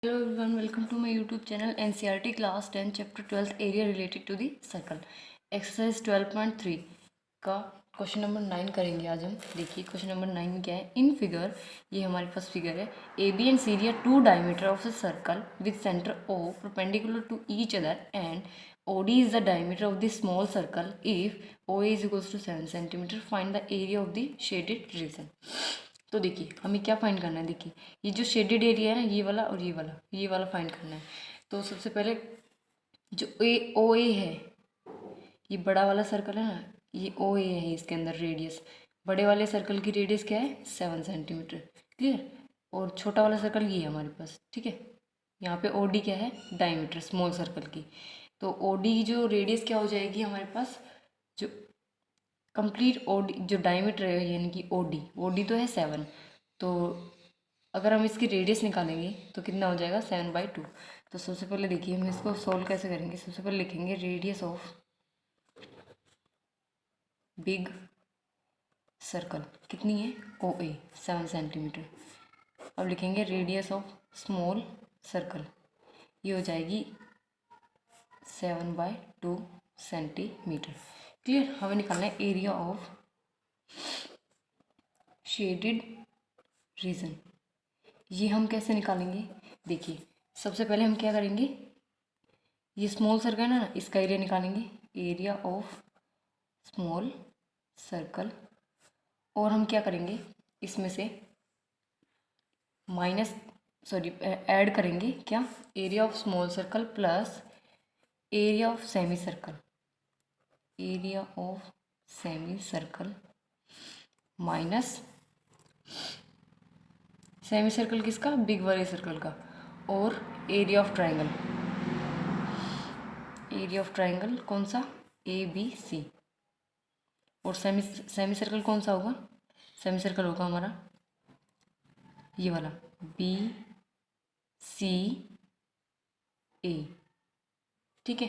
Hello everyone, welcome to my YouTube channel NCERT class 10 chapter 12 area related to the circle. Exercise 12.3 का question number 9 करेंगे आज हम। देखिए question number 9 में क्या है। इन फिगर, ये हमारे पास फिगर है, A B and C D are two diameter of a circle with centre O perpendicular to each other and O D is the diameter of the small circle if O A is equals to 7 centimetre. Find the area of the shaded region. तो देखिए हमें क्या find करना है। देखिए ये जो shaded area है ना, ये वाला फाइंड करना है। तो सबसे पहले जो ओ ए है, ये बड़ा वाला सर्कल है ना, ये ओ ए है, इसके अंदर रेडियस, बड़े वाले सर्कल की रेडियस क्या है 7 सेंटीमीटर। क्लियर। और छोटा वाला सर्कल ये है हमारे पास। ठीक है, यहाँ पे ओ डी क्या है, डायमीटर स्मॉल सर्कल की। तो ओ डी की जो रेडियस क्या हो जाएगी हमारे पास, जो कंप्लीट ओडी जो डायमीटर है यानी कि ओडी तो है 7। तो अगर हम इसकी रेडियस निकालेंगे तो कितना हो जाएगा 7/2। तो सबसे पहले देखिए हम इसको सॉल्व कैसे करेंगे। सबसे पहले लिखेंगे रेडियस ऑफ बिग सर्कल कितनी है, ओ ए 7 सेंटीमीटर। अब लिखेंगे रेडियस ऑफ स्मॉल सर्कल, ये हो जाएगी 7/2 सेंटीमीटर। क्लियर। हमें निकालना है एरिया ऑफ शेडेड रीजन। ये हम कैसे निकालेंगे। देखिए सबसे पहले हम क्या करेंगे, ये स्मॉल सर्कल है ना, इसका एरिया निकालेंगे, एरिया ऑफ स्मॉल सर्कल। और हम क्या करेंगे, इसमें से ऐड करेंगे क्या, area of small circle plus area of semi circle, area of semi circle minus semi circle किसका, बिग वाले सर्कल का, और area of triangle, area of triangle कौन सा, ए बी सी। और सेमी सर्कल कौन सा होगा, सेमी सर्कल होगा हमारा ये वाला बी सी ए। ठीक है,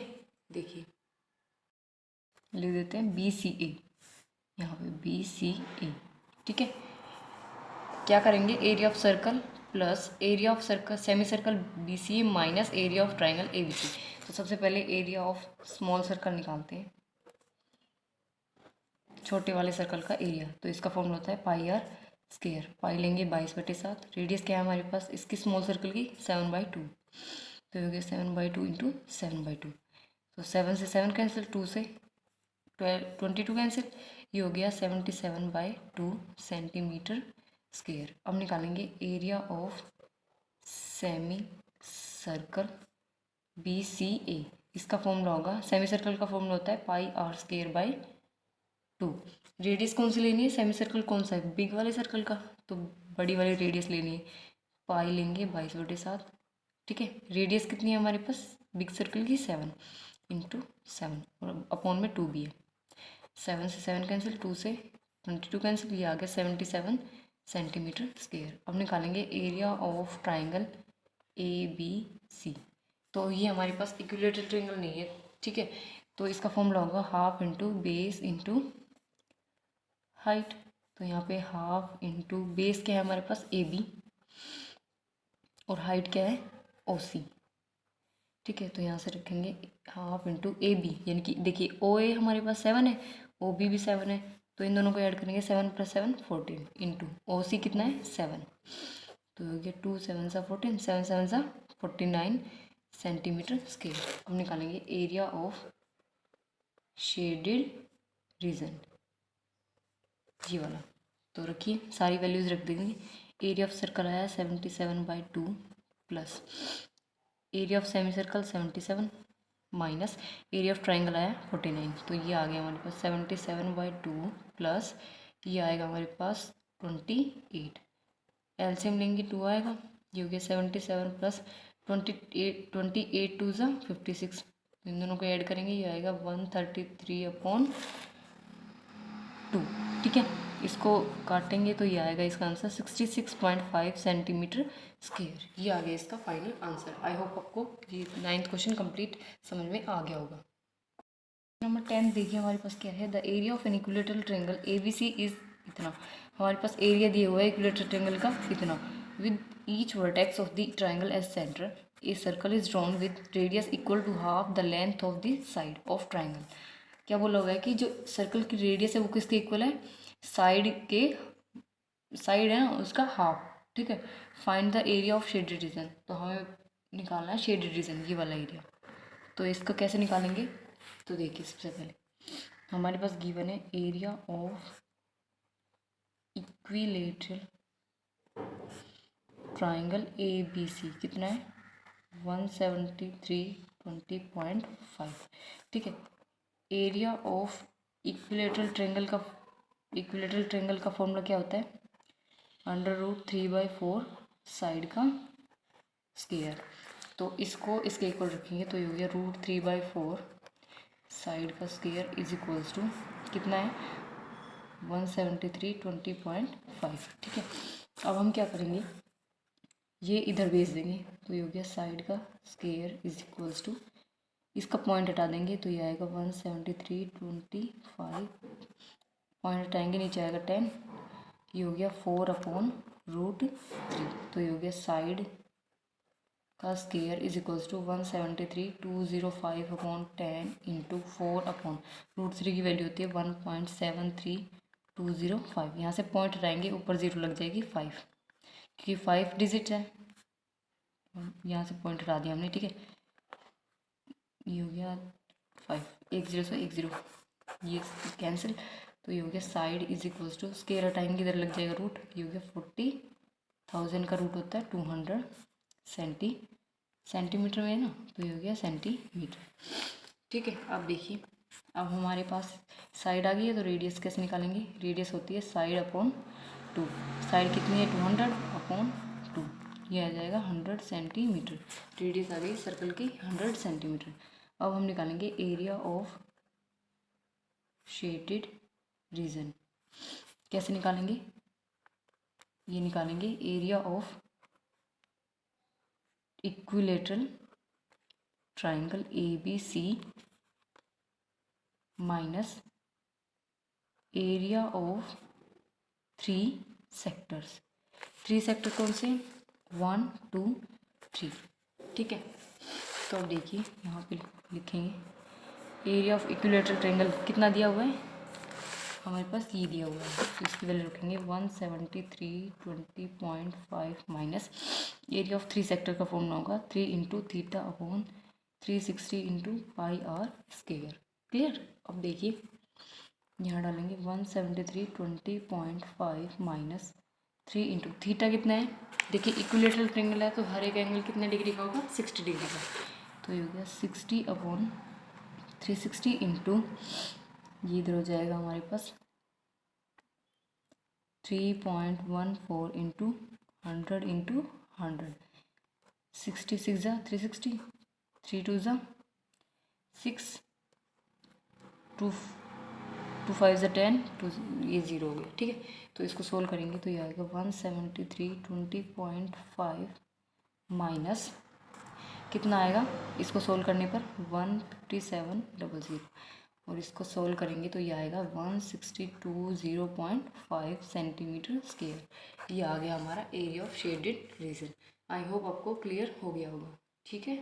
देखिए लिख देते हैं बी सी ए, यहाँ पे बी सी ए। ठीक है, क्या करेंगे, area of circle plus area of circle semi circle B C minus area of triangle A B C. तो सबसे पहले एरिया ऑफ स्मॉल सर्कल निकालते हैं, छोटे वाले सर्कल का एरिया। तो इसका फॉर्मूला होता है पाई आर स्क्वायर। पाई लेंगे 22/7, रेडियस क्या है हमारे पास इसकी स्मॉल सर्कल की 7/2। तो हो गया 7/2 इंटू 7/2। तो 7 से 7 कैंसिल, 2 से 22 कैंसिल, ये हो गया 77/2 सेंटीमीटर स्क्वायर। अब निकालेंगे area of semi circle B C A. इसका फॉर्मूला होगा, सेमी सर्कल का फॉर्मूला होता है pi are square by 2। Radius कौन सी लेनी है, सेमी सर्कल कौन सा है, बिग वाले सर्कल का, तो बड़ी वाली रेडियस लेनी है। पाई लेंगे 22/7। ठीक है, रेडियस कितनी है हमारे पास बिग सर्कल की 7 इंटू 7 और अपॉन में 2 भी है। 7 से 7 कैंसिल, 2 से 22 कैंसिल, ये आ गया 77 सेंटीमीटर स्क्वायर। अब निकालेंगे area of triangle A B C. तो ये हमारे पास इक्विलेटरल ट्राइंगल नहीं है। ठीक है, तो इसका फॉर्मूला होगा half into base into height. तो यहाँ पे हाफ इंटू बेस क्या है हमारे पास ए बी और हाइट क्या है ओ सी। ठीक है, तो यहाँ से रखेंगे हाफ इंटू ए बी, यानी कि देखिए ओ ए हमारे पास 7 है, ओ बी भी 7 है, तो इन दोनों को ऐड करेंगे 7 + 7 14 इंटू ओ सी कितना है 7। तो हो गया 2 7 सा 14, 7 7 सा 49 सेंटीमीटर स्क्वायर। अब निकालेंगे एरिया ऑफ शेडेड रीजन, ये वाला। तो रखिए सारी वैल्यूज़ रख देंगे। एरिया ऑफ सर्कल आया 77/2 plus area of semi circle 77 minus area of triangle आया 49। तो ये आ गया हमारे पास 77/2 प्लस ये आएगा हमारे पास 28। एलसीएम लेंगे 2 आएगा, ये हो गया 77 प्लस 28 2 ज़ा 56। इन दोनों को ऐड करेंगे, ये आएगा 133/2। ठीक है, इसको काटेंगे तो ये आएगा इसका आंसर 66.5 सेंटीमीटर स्क्वायर। ये आ गया इसका फाइनल आंसर। आई होप आपको ये 9th क्वेश्चन कंप्लीट समझ में आ गया होगा। नंबर 10 देखिए हमारे पास क्या है, the area of an equilateral triangle A B C is इतना। हमारे पास एरिया दिया हुआ है इक्विलेटरल ट्रायंगल का इतना, with each vertex of the triangle as centre a circle is drawn with radius equal to half the length of the side of triangle. क्या बोला हुआ है कि जो सर्कल की रेडियस है वो किसके इक्वल है, साइड है ना उसका हाफ, ठीक है। Find the area of shaded region, तो हमें निकालना है शेडेड रीजन, ये वाला एरिया। तो इसको कैसे निकालेंगे, तो देखिए सबसे पहले हमारे पास गिवन है area of equilateral triangle ABC कितना है 173.20.5, ठीक है। एरिया ऑफ इक्विलेटरल ट्रायंगल का फॉर्मूला क्या होता है, √3/4 साइड का स्क्वायर। तो इसको इसके इक्वल रखेंगे तो ये हो गया √3/4 साइड का स्क्वायर इज इक्वल्स टू कितना है 173.20.5, ठीक है। अब हम क्या करेंगे, ये इधर भेज देंगे तो ये हो गया साइड का स्क्वायर इज इक्वल्स टू, इसका पॉइंट हटा देंगे तो ये आएगा 173.25, पॉइंट हटाएंगे नीचे आएगा 10, ये हो गया 4/√3, तो ये हो गया साइड का square is equals to 173.205/10 into 4/√3 की वैल्यू होती है 1.73205। यहाँ से पॉइंट हटाएंगे ऊपर जीरो लग जाएगी 5, क्योंकि 5 डिजिट है, यहाँ से पॉइंट हटा दिया हमने, ठीक है। ये हो गया 5, 1 0 से 1 0 ये कैंसिल, तो ये हो गया side is equals to square हटाएंगे इधर लग जाएगा रूट, ये हो गया 40,000 का रूट होता है 200 सेंटीमीटर में है ना, तो ये हो गया सेंटीमीटर, ठीक है। अब देखिए अब हमारे पास साइड आ गई है तो रेडियस कैसे निकालेंगे, रेडियस होती है साइड/2, साइड कितनी है 200/2, ये आ जाएगा 100 सेंटीमीटर, रेडियस आ गई सर्कल की 100 सेंटीमीटर। अब हम निकालेंगे एरिया ऑफ शेडेड रीजन, कैसे निकालेंगे, ये निकालेंगे area of equilateral triangle ABC minus area of 3 sectors. 3 sector कौन से, 1 2 3, ठीक है। तो अब देखिए यहाँ पे लिखेंगे एरिया ऑफ इक्विलेटरल ट्रायंगल कितना दिया हुआ है, हमारे पास ये दिया हुआ है, तो इसकी वैल्यू रखेंगे 173.20.5 माइनस एरिया ऑफ 3 सेक्टर का फॉर्मूला होगा 3 इंटू θ/360 इंटू πr², क्लियर। अब देखिए यहाँ डालेंगे 173.20.5 माइनस 3 इंटू थीटा कितना है, देखिए इक्विलेटरल ट्रायंगल है तो हर एक एंगल कितने डिग्री का होगा 60 डिग्री का, तो ये हो गया 60/360 इंटू ये इधर हो जाएगा हमारे पास 3.14 इंटू 100 इंटू 100, 66 जा 360, 3 2 जा 6, 2 5 जा 10, 2 ये 0 हो गया, ठीक है। तो इसको सोल्व करेंगे तो ये आएगा 173.20.5 माइनस कितना आएगा, इसको सोल्व करने पर 15700, और इसको सोल्व करेंगे तो ये आएगा 1620.5 सेंटीमीटर स्क्वायर। ये आ गया हमारा area of shaded region. I hope आपको क्लियर हो गया होगा, ठीक है।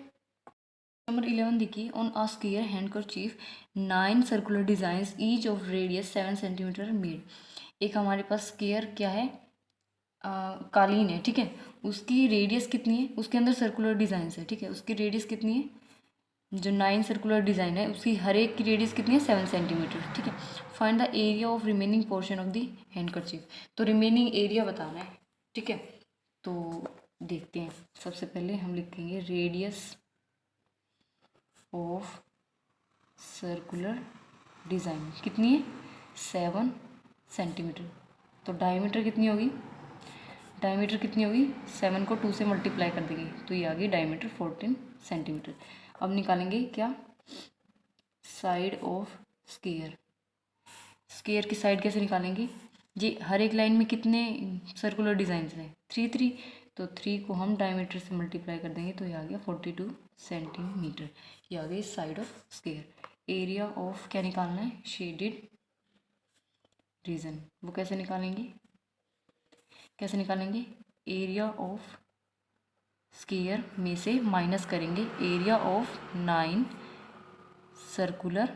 नंबर 11 देखिए, on a square handkerchief 9 circular designs each of radius 7 centimetre made. एक हमारे पास स्क्वायर क्या है, कालीन है, ठीक है, उसकी रेडियस कितनी है, उसके अंदर सर्कुलर डिजाइन है, ठीक है, उसकी रेडियस कितनी है, जो 9 सर्कुलर डिज़ाइन है उसकी हर एक की रेडियस कितनी है 7 सेंटीमीटर, ठीक है। Find the area of remaining portion of the handkerchief, तो रिमेनिंग एरिया बताना है, ठीक है। तो देखते हैं, सबसे पहले हम लिखेंगे रेडियस ऑफ सर्कुलर डिज़ाइन कितनी है 7 सेंटीमीटर, तो डायमीटर कितनी होगी, डायमीटर कितनी होगी 7 को 2 से मल्टीप्लाई कर देंगे तो ये आ गई डायमीटर 14 सेंटीमीटर। अब निकालेंगे क्या, साइड ऑफ स्क्वायर, स्क्वायर की साइड कैसे निकालेंगे, ये हर एक लाइन में कितने सर्कुलर डिज़ाइन हैं 3 3, तो 3 को हम डायमीटर से मल्टीप्लाई कर देंगे तो ये आ गया 42 सेंटीमीटर, ये आ गई side of square. Area of क्या निकालना है, शेडेड रीजन, वो कैसे निकालेंगे, एरिया ऑफ स्क्वायर में से माइनस करेंगे एरिया ऑफ 9 सर्कुलर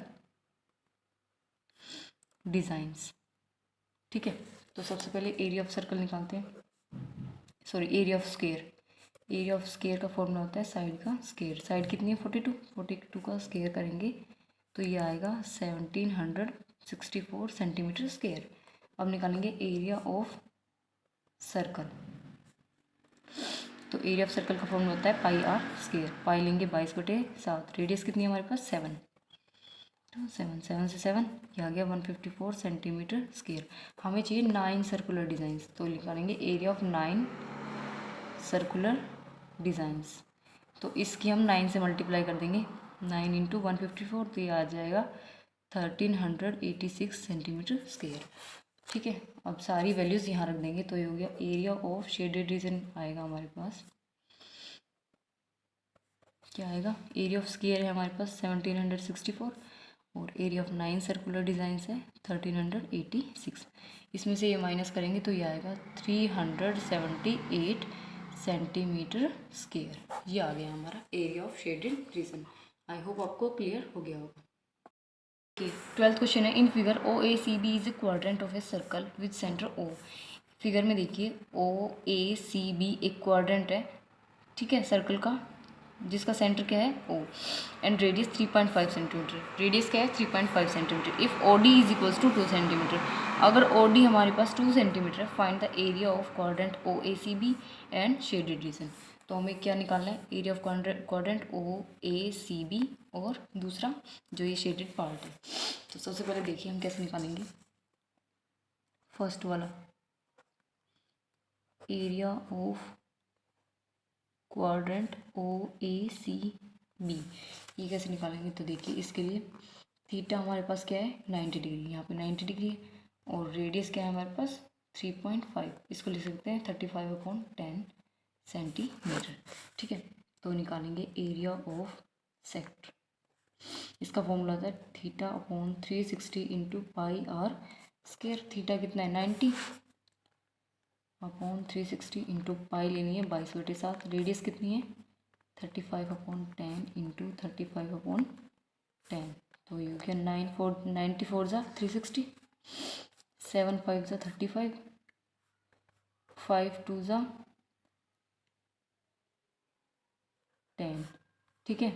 डिज़ाइंस। ठीक है, तो सबसे पहले एरिया ऑफ सर्कल निकालते हैं, sorry area of square. Area of square का फॉर्मूला होता है साइड का स्क्वायर। साइड कितनी है 42 का स्क्वायर करेंगे तो ये आएगा 1764 सेंटीमीटर स्क्वायर। अब निकालेंगे एरिया ऑफ सर्कल। तो एरिया ऑफ सर्कल का फॉर्मूला होता है पाई आर स्क्वायर। पाई लेंगे 22/7। रेडियस कितनी है हमारे पास 7, तो 7 से 7 ये आ गया 154 सेंटीमीटर स्क्वायर। हमें चाहिए 9 सर्कुलर डिज़ाइंस, तो निकालेंगे एरिया ऑफ 9 सर्कुलर डिज़ाइंस। तो इसकी हम 9 से मल्टीप्लाई कर देंगे, 9 इंटू 154, तो ये आ जाएगा 1386 सेंटीमीटर स्क्वायर। ठीक है, अब सारी वैल्यूज़ यहाँ रख देंगे तो ये हो गया एरिया ऑफ शेडेड रीजन आएगा हमारे पास। क्या आएगा, एरिया ऑफ स्क्वायर है हमारे पास 1764 और एरिया ऑफ 9 सर्कुलर डिज़ाइंस है 1386। इसमें से ये माइनस करेंगे तो ये आएगा 378 सेंटीमीटर स्क्वायर। ये आ गया हमारा area of shaded region. I hope आपको क्लियर हो गया होगा। ओके, 12th क्वेश्चन है, in figure O A C B is a quadrant of a circle with centre O. Figure में देखिए ओ ए सी बी एक क्वाड्रेंट है, ठीक है, सर्कल का, जिसका सेंटर क्या है O, and radius 3.5 centimetre. Radius क्या है 3.5 centimetre. If O D is equals to 2 centimetre, अगर ओ डी हमारे पास 2 centimetre, find the area of quadrant O A C B and shaded region. तो हमें क्या निकालना है, area of quadrant O A C B और दूसरा जो ये शेडेड पार्ट है। तो सबसे पहले देखिए हम कैसे निकालेंगे। फर्स्ट वाला area of quadrant O A C B, ये कैसे निकालेंगे, तो देखिए इसके लिए थीटा हमारे पास क्या है 90 डिग्री, यहाँ पे 90 डिग्री है, और रेडियस क्या है हमारे पास 3.5, इसको लिख सकते हैं 35/10 सेंटीमीटर। ठीक है, तो निकालेंगे एरिया ऑफ सेक्टर। इसका फॉर्मूला होता है theta upon 360 into pi are square. Theta कितना है 90 अपॉन 360 इंटू पाई लेनी है 22/7। रेडियस कितनी है 35/10 इंटू 35/10, तो ये हो गया 94 ज़ा 360, 7 5 ज़ा 35, 5 2 ज़ा 10। ठीक है,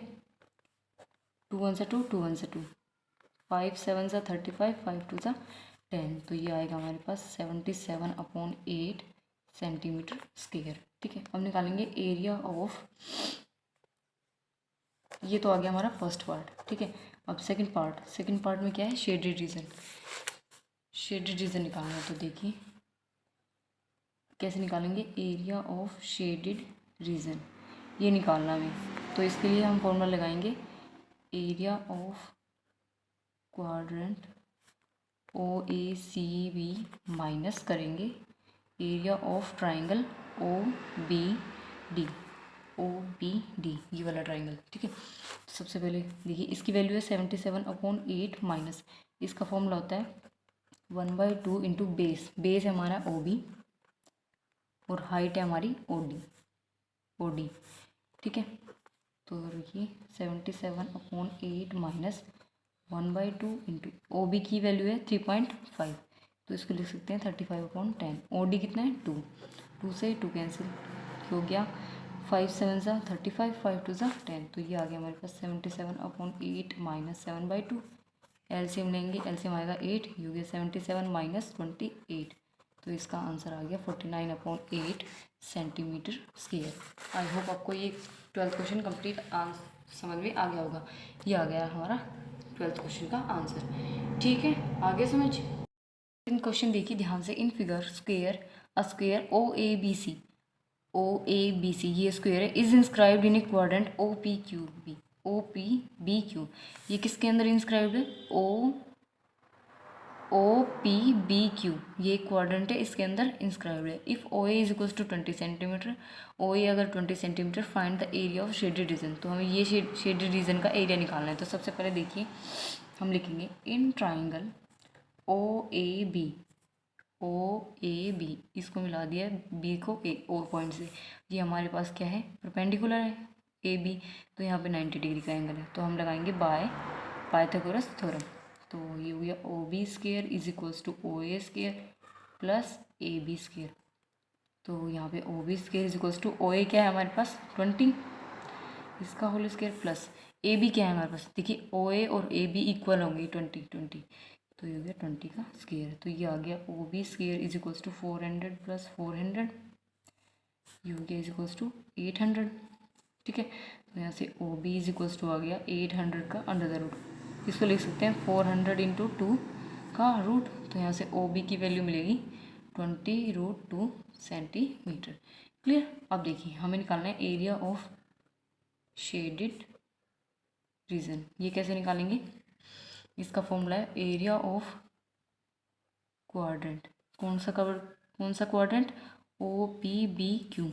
2 1 ज़ा 2, 2 1 ज़ा 2, 5 7 ज़ा 35, 5 2 ज़ा 10, तो ये आएगा हमारे पास 77/8 सेंटीमीटर स्क्वायर। ठीक है, अब निकालेंगे एरिया ऑफ, ये तो आ गया हमारा फर्स्ट पार्ट। ठीक है, अब सेकंड पार्ट में क्या है शेडेड रीजन। शेडेड रीजन निकालना है, तो देखिए कैसे निकालेंगे, एरिया ऑफ शेडेड रीजन ये निकालना है। तो इसके लिए हम फॉर्मूला लगाएंगे area of quadrant O A C B minus करेंगे area of triangle O B D, O B D, ये वाला ट्राइंगल। ठीक है, तो सबसे पहले देखिए इसकी वैल्यू है 77/8 माइनस, इसका फॉर्मूला होता है 1/2 इंटू बेस। बेस है हमारा ओ बी और हाइट है हमारी ओ डी। ठीक है, तो देखिए 77/8 माइनस 1/2 इंटू ओ बी की वैल्यू है 3.5, तो इसको लिख सकते हैं 35/10। ओ डी कितना है 2, 2 से 2 कैंसिल हो गया, 5 7 ज़ा 35, 5 2 ज़ा 10, तो ये आ गया हमारे पास 77/8 माइनस 7/2। एलसीएम लेंगे, एलसीएम आएगा 8, ये हो गया 77 माइनस 28, तो इसका आंसर आ गया 49/8 सेंटीमीटर स्क्वायर। आई होप आपको ये 12th क्वेश्चन कंप्लीट समझ में आ गया होगा। ये आ गया हमारा 12th क्वेश्चन का आंसर। ठीक है, आगे समझ। क्वेश्चन देखिए ध्यान से, in figure square O A B C ये स्क्वायर है, is inscribed in a quadrant O P B Q. ये किसके अंदर इंस्क्राइब्ड है, ओ पी बी क्यू, ये क्वाड्रेंट है, इसके अंदर इंस्क्राइब्ड है। If O A is equals to 20 centimetre, O A अगर 20 centimetre, find the area of shaded region. तो हमें ये शेडेड रीजन का एरिया निकालना है। तो सबसे पहले देखिए हम लिखेंगे in triangle O A B OAB, इसको मिला दिया है B को A और पॉइंट से। ये हमारे पास क्या है, परपेंडिकुलर है AB, तो यहाँ पे 90 डिग्री का एंगल है, तो हम लगाएंगे बाय पाइथागोरस थ्योरम। तो ये हो गया OB square is equals to OA square plus AB square. तो यहाँ पे OB square is equals to OA क्या है हमारे पास 20, इसका होल स्क्वायर प्लस AB क्या है हमारे पास, देखिए OA और AB इक्वल होंगे 20 20, तो ये हो गया 20 का स्क्वायर। तो ये आ गया OB square is equals to 400 plus 400, ये हो गया इज इक्वल्स टू 800। ठीक है, तो यहाँ से OB इज इक्वल्स टू आ गया 800 का अंडर द रूट, इसको लिख सकते हैं 400 इंटू 2 का रूट। तो यहाँ से OB की वैल्यू मिलेगी 20√2 सेंटीमीटर। क्लियर। अब देखिए हमें निकालना है एरिया ऑफ शेडेड रीजन। ये कैसे निकालेंगे, इसका फॉर्मूला है एरिया ऑफ क्वाड्रेंट। कौन सा क्वाड्रेंट, OPBQ,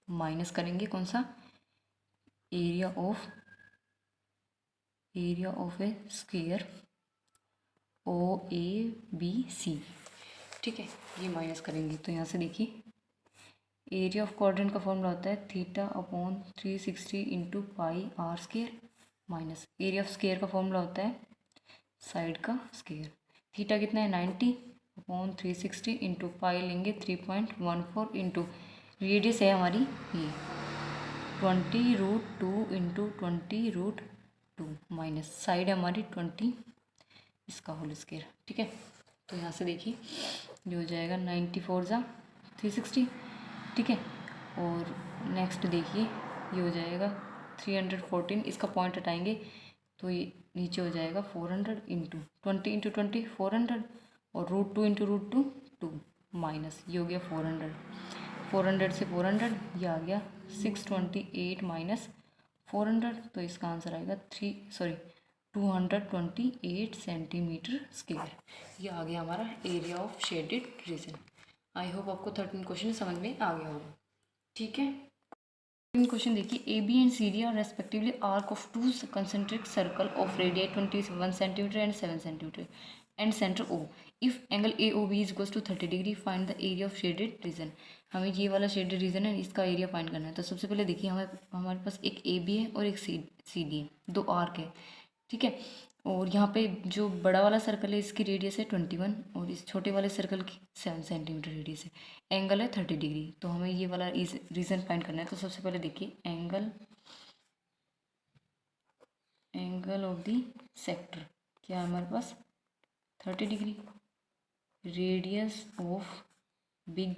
माइनस करेंगे कौन सा, area of A square OABC। ठीक है, ये माइनस करेंगे तो यहाँ से देखिए एरिया ऑफ क्वाड्रेंट का फॉर्मूला होता है θ/360 into pi are square, minus area of square का फॉर्मूला होता है साइड का स्क्वायर। थीटा कितना है 90/360 इंटू पाई लेंगे 3.14 इंटू रेडियस है हमारी ये 20√2 इंटू 20√2 माइनस साइड है हमारी 20, इसका होल स्क्वायर। ठीक है, तो यहाँ से देखिए ये हो जाएगा 94/360। ठीक है, और नेक्स्ट देखिए ये हो जाएगा 314, इसका पॉइंट हटाएंगे तो ये नीचे हो जाएगा 400 इंटू 20 इंटू 20 400 और √2 इंटू √2 2 माइनस ये हो गया 400 से 400 ये आ गया 628 माइनस 400, तो इसका आंसर आएगा 228 सेंटीमीटर स्क्वायर। ये आ गया हमारा area of shaded region. I hope आपको 13 क्वेश्चन समझ में आ गया होगा। ठीक है, क्वेश्चन देखिए AB and CD are respectively arc of two concentric circle of radius 21 centimetre and 7 centimetre and centre O। If angle AOB is equals to 30 degree, find the area of shaded region. हमें ये वाला shaded region है, इसका area find करना है। तो सबसे पहले देखिए हमारे पास एक AB है और एक CD है, दो आर्क है। ठीक है, और यहाँ पे जो बड़ा वाला सर्कल है इसकी रेडियस है 21 और इस छोटे वाले सर्कल की 7 सेंटीमीटर रेडियस है, एंगल है 30 डिग्री। तो हमें ये वाला रीजन फाइंड करना है। तो सबसे पहले देखिए एंगल ऑफ द सेक्टर क्या है हमारे पास 30 degree, radius of big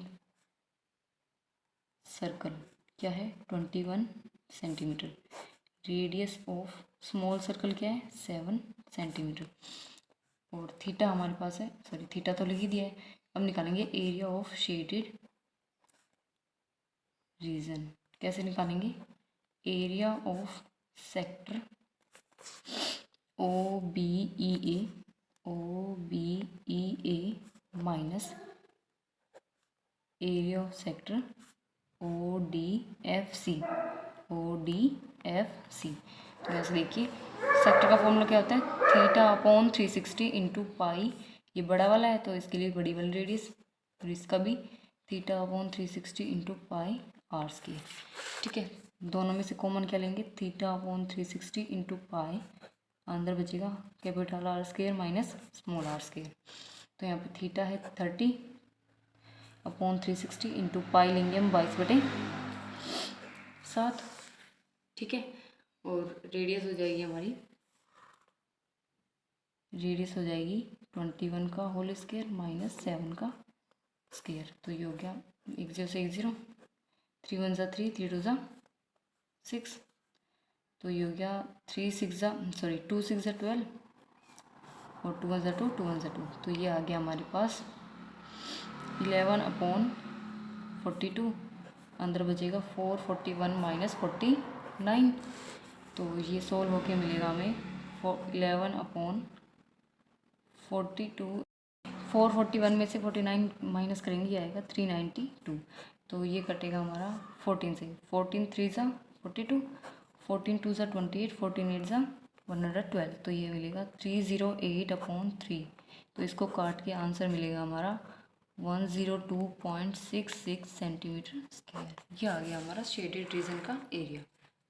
circle क्या है 21 centimetre, radius of small circle क्या है 7 सेंटीमीटर, और थीटा हमारे पास है, सॉरी थीटा तो लिख ही दिया है। अब निकालेंगे एरिया ऑफ शेडेड रीजन। कैसे निकालेंगे, area of sector OBEA minus area of sector ODFC। तो ऐसे देखिए सेक्टर का फॉर्मूला क्या होता है θ/360 इंटू पाई, ये बड़ा वाला है तो इसके लिए बड़ी वाली रेडियस, और इसका भी θ/360 इंटू पाई आर स्क्वायर। ठीक है, दोनों में से कॉमन क्या लेंगे θ/360 इंटू पाई, अंदर बचेगा capital R square minus small r square. तो यहाँ पे थीटा है 30/360 इंटू पाई लेंगे हम 22/7। ठीक है, और रेडियस हो जाएगी हमारी 21 का होल स्क्वायर माइनस 7 का स्क्वायर। तो ये हो गया 1 0 से 1 0, 3 1 ज़ा 3, 3 2 ज़ा 6, तो ये हो गया 2 6 ज़ा 12 और 2 1 ज़ा 2, 2 1 ज़ा 2, तो ये आ गया हमारे पास 11/42, अंदर बचेगा 441 माइनस 49, तो ये सोल्व होके मिलेगा हमें 11/42। 441 में से 49 माइनस करेंगे ये आएगा 392, तो ये कटेगा हमारा 14 से, 14 3 ज़ा 42, 14 2 ज़ा 28, 14 8 ज़ा 112, तो ये मिलेगा 308/3, तो इसको काट के आंसर मिलेगा हमारा 102.66 सेंटीमीटर स्क्वायर। ये आ गया हमारा शेडेड रीजन का एरिया।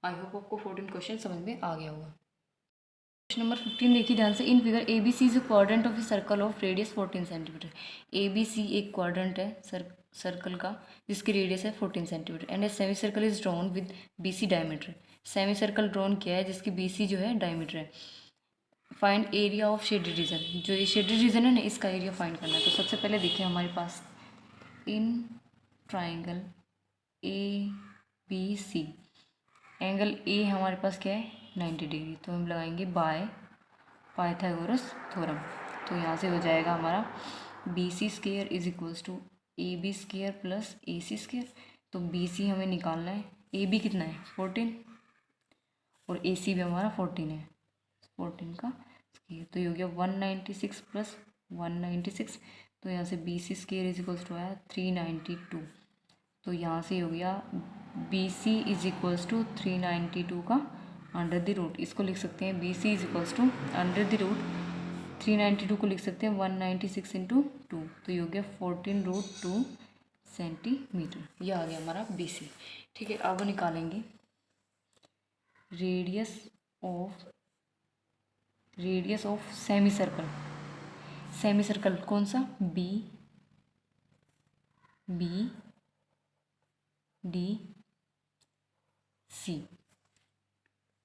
आई होप आपको 14 क्वेश्चन समझ में आ गया होगा। क्वेश्चन नंबर 15 देखिए ध्यान से। In figure A B C is quadrant of a circle of radius 14 centimetre. A B C एक क्वाड्रेंट है सर्कल का जिसकी रेडियस है 14 centimetre and a semicircle is drawn with B C diameter. Semicircle drawn किया है जिसकी B C जो है डायमीटर है। Find area of shaded region. जो ये शेडेड रीजन है ना इसका एरिया फाइंड करना है। तो सबसे पहले देखिए हमारे पास in triangle A B C angle A हमारे पास क्या है 90 डिग्री। तो हम लगाएंगे बाय पाइथागोरस थ्योरम। तो यहाँ से हो जाएगा हमारा B C square is equals to A B square plus A C square. तो बी सी हमें निकालना है। ए बी कितना है 14 और ए सी भी हमारा 14 है। 14 का स्क्वायर तो ये हो गया 196 प्लस 196। तो यहाँ से B C square is equals to आया 392। तो यहाँ से हो गया B C is equals to 392 का अंडर द रूट। इसको लिख सकते हैं B C is equals to under the root 392 को लिख सकते हैं 196 इंटू 2। तो ये हो गया 14√2 सेंटीमीटर। ये आ गया हमारा बी सी। ठीक है, अब निकालेंगे radius of semi circle. Semi circle कौन सा बी डी सी।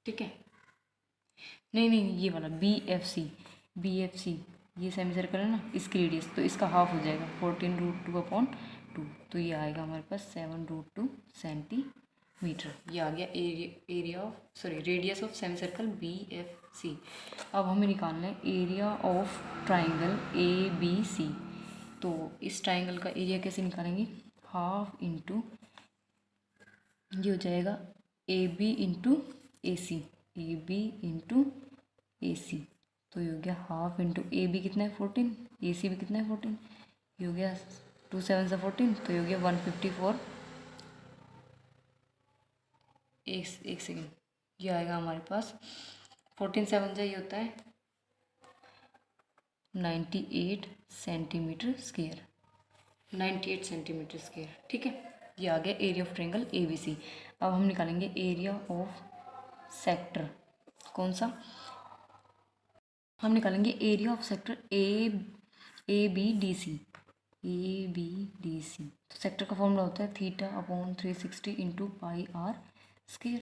ठीक है, नहीं ये वाला बी एफ सी ये सेमी सर्कल है ना इसकी रेडियस। तो इसका हाफ हो जाएगा 14√2/2। तो ये आएगा हमारे पास 7√2 सेंटीमीटर। ये आ गया radius of semi circle B F C. अब हमें निकालना है area of triangle A B C. तो इस ट्राइंगल का एरिया कैसे निकालेंगे हाफ इंटू ये हो जाएगा ए बी इंटू ए सी तो ये हो गया हाफ इंटू ए बी कितना है 14 ए सी भी कितना है 14। ये हो गया 2 7 14। तो ये हो गया 154। एक सेकेंड, ये आएगा हमारे पास 14 7 ये होता है 98 सेंटीमीटर स्क्वायर। 98 centimetre square. ठीक है, ये आ गया area of triangle A B C. अब हम निकालेंगे एरिया ऑफ सेक्टर। कौन सा हम निकालेंगे area of sector A B D C. तो सेक्टर का फॉर्मूला होता है θ/360 इंटू पाई आर स्क्वायर।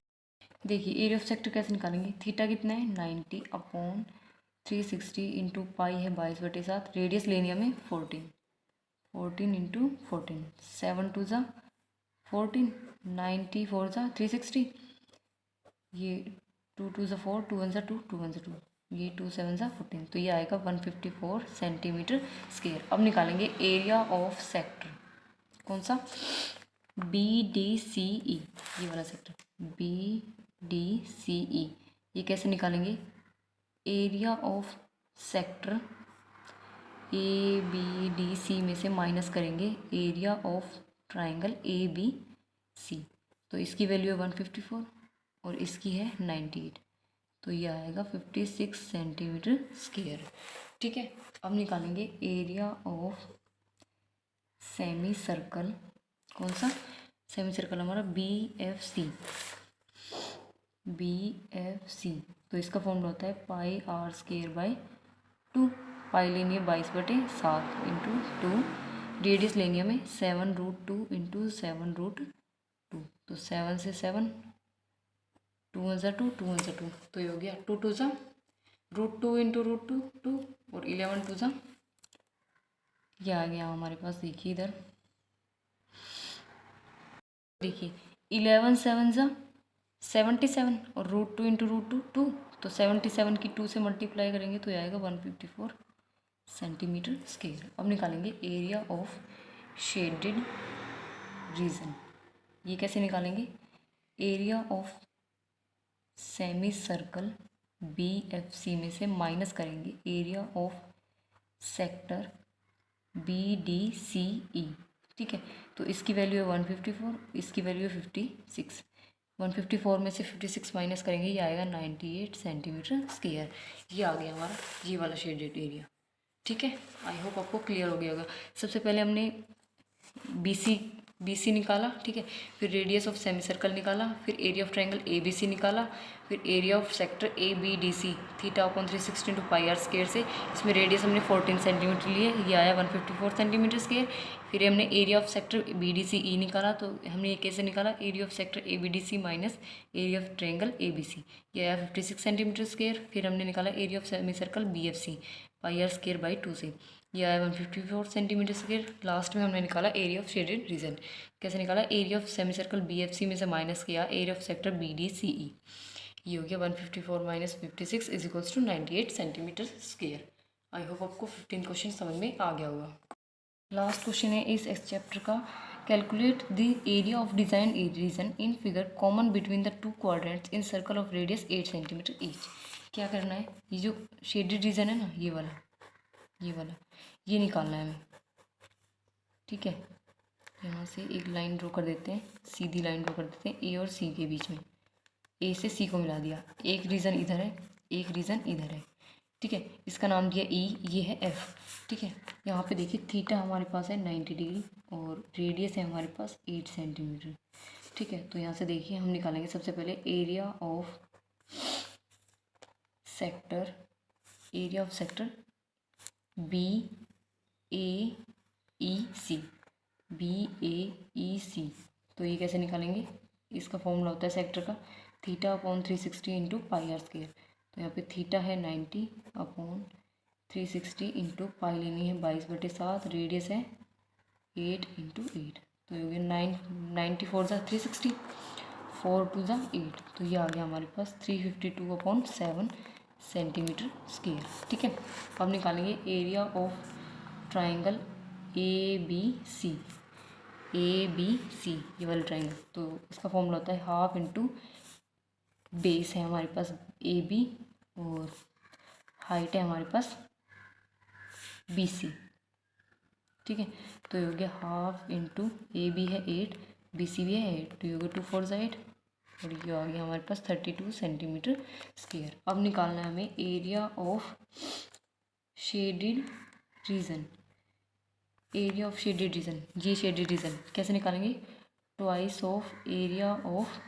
देखिए एरिया ऑफ सेक्टर कैसे निकालेंगे। थीटा कितना है 90/360 इंटू पाई है 22/7। रेडियस लेनी हमें 14 इंटू 14 7 2 ज़ा 14 90 4 ज़ा 360। ये 2 2 ज़ा 4 2 1 ज़ा 2 2 1 ज़ा 2 ये 2 7 ज़ा 14। तो ये आएगा 154 सेंटीमीटर स्क्वायर। अब निकालेंगे एरिया ऑफ सेक्टर। कौन सा बी डी सी ई। ये वाला sector B D C E. ये कैसे निकालेंगे area of sector A B D C में से माइनस करेंगे area of triangle A B C. तो इसकी वैल्यू है 154 और इसकी है 98। तो ये आएगा 56 सेंटीमीटर स्क्वायर। ठीक है, अब निकालेंगे एरिया ऑफ सेमी सर्कल। कौन सा सेमी सर्कल हमारा बी एफ सी। तो इसका फॉर्मूला होता है पाई आर स्क्वायर बाई 2। पाई लेनी है 22/7 इंटू 2। रेडियस लेनी है हमें 7√2 इंटू 7√2। तो 7 से 7 2 1 ज़ा 2 2 1 ज़ा 2। तो ये हो गया 2 2 ज़ा √2 इंटू √2 2 और 11 2 ज़ा। ये आ गया हमारे पास। देखिए इधर देखिए 11 7 ज़ा 77 और √2 इंटू √2 2। तो 77 की 2 से मल्टीप्लाई करेंगे तो ये आएगा 154 सेंटीमीटर स्क्वायर। अब निकालेंगे एरिया ऑफ शेडेड रीजन। ये कैसे निकालेंगे area of semi circle B F C में से माइनस करेंगे area of sector B D C E. ठीक है, तो इसकी वैल्यू है 154, इसकी वैल्यू है 56। 154 में से 56 माइनस करेंगे ये आएगा 98 सेंटीमीटर स्क्वायर। ये आ गया हमारा ये वाला शेडेड एरिया। ठीक है, आई होप आपको क्लियर हो गया होगा। सबसे पहले हमने BC निकाला, ठीक है, फिर रेडियस ऑफ सेमी सर्कल निकाला, फिर एरिया ऑफ ट्रायंगल ABC निकाला, फिर area of sector ABDC theta upon 360 into pi are square से, इसमें रेडियस हमने 14 सेंटीमीटर लिए, ये आया 154 सेंटीमीटर स्क्वायर। फिर हमने एरिया ऑफ सेक्टर BDCE निकाला, तो हमने ये कैसे निकाला, area of sector ABDC minus area of triangle ABC, ये आया 56 सेंटीमीटर स्क्वायर। फिर हमने निकाला area of semi circle BFC pi are square by 2 से, ये आया 154 सेंटीमीटर स्क्वायर। लास्ट में हमने निकाला एरिया ऑफ शेडेड रीजन, कैसे निकाला, area of semi circle BFC में से माइनस किया एरिया ऑफ सेक्टर BDCE, ये हो गया 154 minus 56 is equals to 98 centimetre square. I hope आपको 15 क्वेश्चन समझ में आ गया होगा। लास्ट क्वेश्चन है इस चैप्टर का, calculate the area of design region in figure common between the two quadrants in circle of radius 8 centimetre each. क्या करना है, ये जो शेडेड रीजन है ना, ये वाला ये निकालना है हमें, ठीक है। यहाँ से एक लाइन ड्रॉ कर देते हैं, सीधी लाइन ड्रॉ कर देते हैं A और C के बीच में, A से C को मिला दिया, एक रीजन इधर है, एक रीजन इधर है, ठीक है। इसका नाम दिया E, ये है F, ठीक है। यहाँ पे देखिए थीटा हमारे पास है 90 डिग्री और रेडियस है हमारे पास 8 सेंटीमीटर, ठीक है। तो यहाँ से देखिए हम निकालेंगे सबसे पहले एरिया ऑफ सेक्टर BAEC, तो ये कैसे निकालेंगे, इसका फॉर्मूला होता है सेक्टर का theta upon 360 into pi are square. तो यहाँ पे थीटा है 90 अपॉन 360 इंटू पाई लेनी है 22/7, रेडियस है 8 इंटू 8, तो ये हो गया 94 ज़ा 360, 4 2 ज़ा 8, तो ये आ गया हमारे पास 352/7 सेंटीमीटर स्क्वायर, ठीक है। अब निकालेंगे एरिया ऑफ ट्राइंगल ABC, ये वाला ट्राइंगल, तो इसका फॉर्मूला होता है हाफ इंटू बेस है हमारे पास AB और हाइट है हमारे पास BC, ठीक है। तो ये हो गया हाफ इंटू AB है 8, BC भी है 8, तो ये हो गया 2 4 ज़ा 8 और ये आ गया हमारे पास 32 सेंटीमीटर स्क्वायर। अब निकालना है हमें area of shaded reason, area of shaded reason, ये शेडेड रीजन कैसे निकालेंगे, twice of area of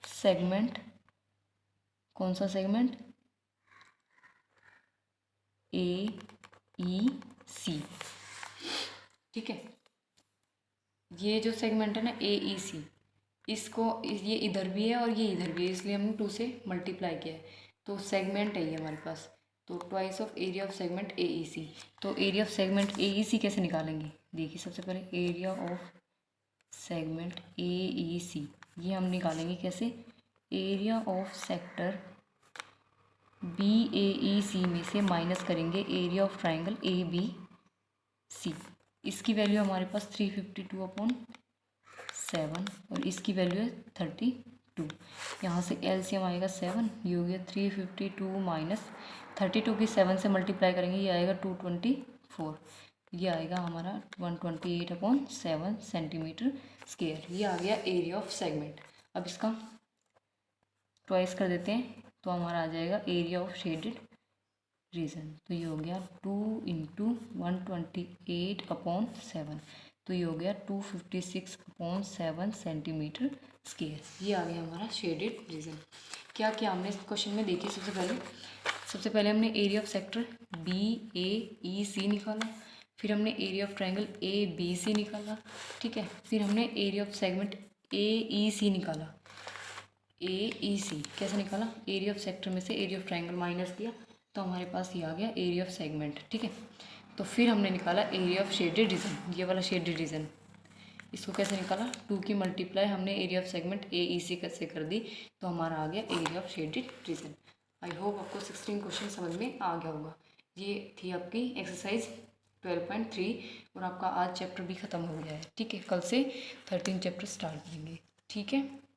segment, कौन सा सेगमेंट, AEC, ठीक है। ये जो सेगमेंट है ना AEC, ये इधर भी है और ये इधर भी है, इसलिए हमने 2 से मल्टीप्लाई किया है, तो सेगमेंट है ये हमारे पास, तो twice of area of segment AEC। तो एरिया ऑफ सेगमेंट AEC कैसे निकालेंगे, देखिए सबसे पहले एरिया ऑफ सेगमेंट AEC ये हम निकालेंगे कैसे, एरिया ऑफ सेक्टर BAEC में से माइनस करेंगे एरिया ऑफ ट्राइंगल ABC, इसकी वैल्यू हमारे पास 352/7 और इसकी वैल्यू है 32, यहाँ से LCM आएगा 7, ये हो गया 352 माइनस 32 की 7 से मल्टीप्लाई करेंगे, ये आएगा 224, ये आएगा हमारा 128/7 सेंटीमीटर स्क्वायर, ये आ गया एरिया ऑफ सेगमेंट। अब इसका ट्वाइस कर देते हैं तो हमारा आ जाएगा एरिया ऑफ शेडेड रीजन, तो ये हो गया 2 इंटू 128/7, तो ये हो गया 256/7 सेंटीमीटर स्क्वायर, ये आ गया हमारा शेडेड रीजन। क्या क्या हमने इस क्वेश्चन में देखिए, सबसे पहले हमने एरिया ऑफ सेक्टर BAEC निकाला, फिर हमने एरिया ऑफ ट्राइंगल ABC निकाला, ठीक है। फिर हमने एरिया ऑफ सेगमेंट AEC निकाला, AEC कैसे निकाला, एरिया ऑफ सेक्टर में से एरिया ऑफ ट्राइंगल माइनस किया, तो हमारे पास ये आ गया एरिया ऑफ सेगमेंट, ठीक है। तो फिर हमने निकाला एरिया ऑफ शेडेड रीजन, ये वाला शेडेड रीजन, इसको कैसे निकाला, 2 की मल्टीप्लाई हमने एरिया ऑफ सेगमेंट AEC कैसे कर दी, तो हमारा आ गया area of shaded region. I hope आपको 16 क्वेश्चन समझ में आ गया होगा। ये थी आपकी एक्सरसाइज 12.3 और आपका आज चैप्टर भी ख़त्म हो गया है, ठीक है। कल से 13 चैप्टर स्टार्ट करेंगे, ठीक है।